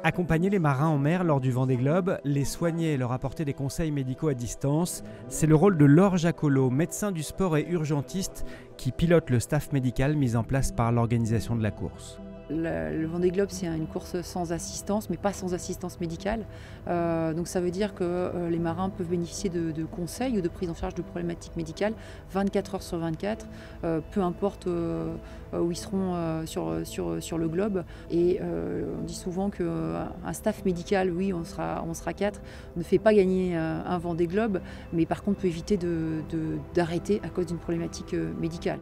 Accompagner les marins en mer lors du Vendée Globe, les soigner et leur apporter des conseils médicaux à distance, c'est le rôle de Laure Jacolot, médecin du sport et urgentiste, qui pilote le staff médical mis en place par l'organisation de la course. Le Vendée Globe, c'est une course sans assistance, mais pas sans assistance médicale. Donc ça veut dire que les marins peuvent bénéficier de conseils ou de prise en charge de problématiques médicales 24 heures sur 24, peu importe où ils seront sur le globe. Et on dit souvent qu'un staff médical, oui, on sera 4, ne fait pas gagner un Vendée Globe, mais par contre peut éviter d'arrêter à cause d'une problématique médicale.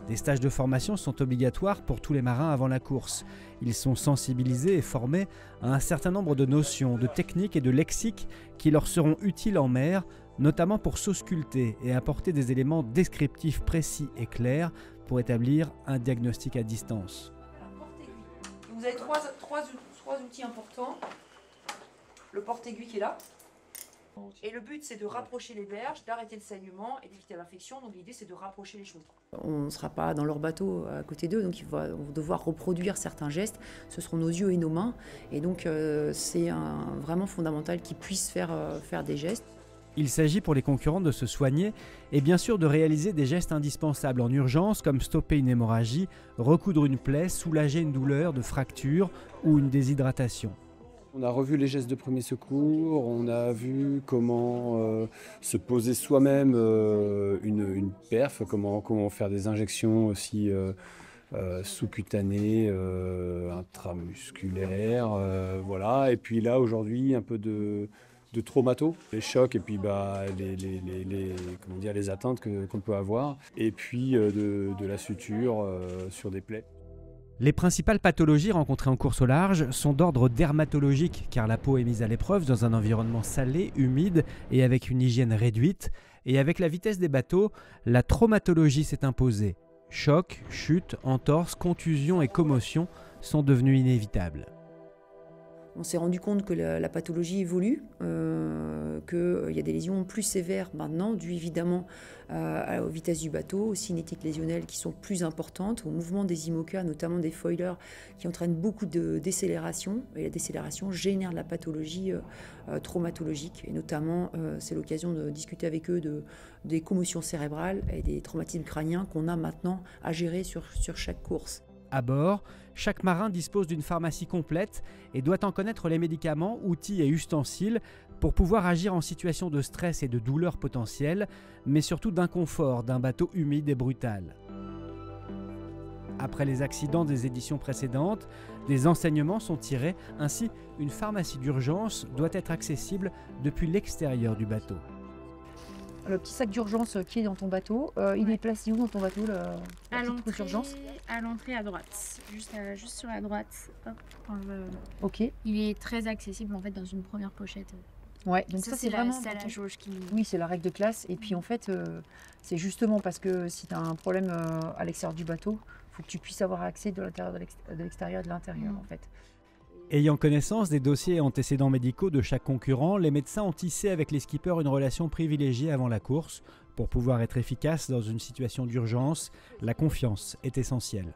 Des stages de formation sont obligatoires pour tous les marins avant la course. Ils sont sensibilisés et formés à un certain nombre de notions, de techniques et de lexiques qui leur seront utiles en mer, notamment pour s'ausculter et apporter des éléments descriptifs précis et clairs pour établir un diagnostic à distance. Vous avez trois outils importants. Le porte-aiguille qui est là. Et le but, c'est de rapprocher les berges, d'arrêter le saignement et d'éviter l'infection. Donc l'idée, c'est de rapprocher les choses. On ne sera pas dans leur bateau à côté d'eux, donc ils vont devoir reproduire certains gestes. Ce seront nos yeux et nos mains. Et donc c'est vraiment fondamental qu'ils puissent faire des gestes. Il s'agit pour les concurrents de se soigner et bien sûr de réaliser des gestes indispensables en urgence comme stopper une hémorragie, recoudre une plaie, soulager une douleur de fracture ou une déshydratation. On a revu les gestes de premier secours, on a vu comment se poser soi-même une perf, comment faire des injections aussi sous-cutanées, intramusculaires, voilà. Et puis là aujourd'hui un peu de traumato, les chocs et puis les atteintes qu'on peut avoir, et puis de la suture sur des plaies. Les principales pathologies rencontrées en course au large sont d'ordre dermatologique car la peau est mise à l'épreuve dans un environnement salé, humide et avec une hygiène réduite. Et avec la vitesse des bateaux, la traumatologie s'est imposée. Chocs, chutes, entorses, contusions et commotions sont devenus inévitables. On s'est rendu compte que la pathologie évolue, qu'il y a des lésions plus sévères maintenant, dues évidemment aux vitesses du bateau, aux cinétiques lésionnelles qui sont plus importantes, au mouvement des IMOCA, notamment des foilers, qui entraînent beaucoup de décélération. Et la décélération génère de la pathologie traumatologique. Et notamment, c'est l'occasion de discuter avec eux des commotions cérébrales et des traumatismes crâniens qu'on a maintenant à gérer sur chaque course. À bord, chaque marin dispose d'une pharmacie complète et doit en connaître les médicaments, outils et ustensiles pour pouvoir agir en situation de stress et de douleur potentielle, mais surtout d'inconfort d'un bateau humide et brutal. Après les accidents des éditions précédentes, des enseignements sont tirés, ainsi une pharmacie d'urgence doit être accessible depuis l'extérieur du bateau. Le petit sac d'urgence qui est dans ton bateau, il est placé où dans ton bateau, à l'entrée à droite, juste sur la droite. Hop, Ok. Il est très accessible en fait dans une première pochette. Ouais, donc ça c'est vraiment la jauge qui... Oui, c'est la règle de classe. Et puis en fait, c'est justement parce que si tu as un problème à l'extérieur du bateau, il faut que tu puisses avoir accès de l'intérieur de l'extérieur et de l'intérieur en fait. Ayant connaissance des dossiers et antécédents médicaux de chaque concurrent, les médecins ont tissé avec les skippers une relation privilégiée avant la course. Pour pouvoir être efficace dans une situation d'urgence, la confiance est essentielle.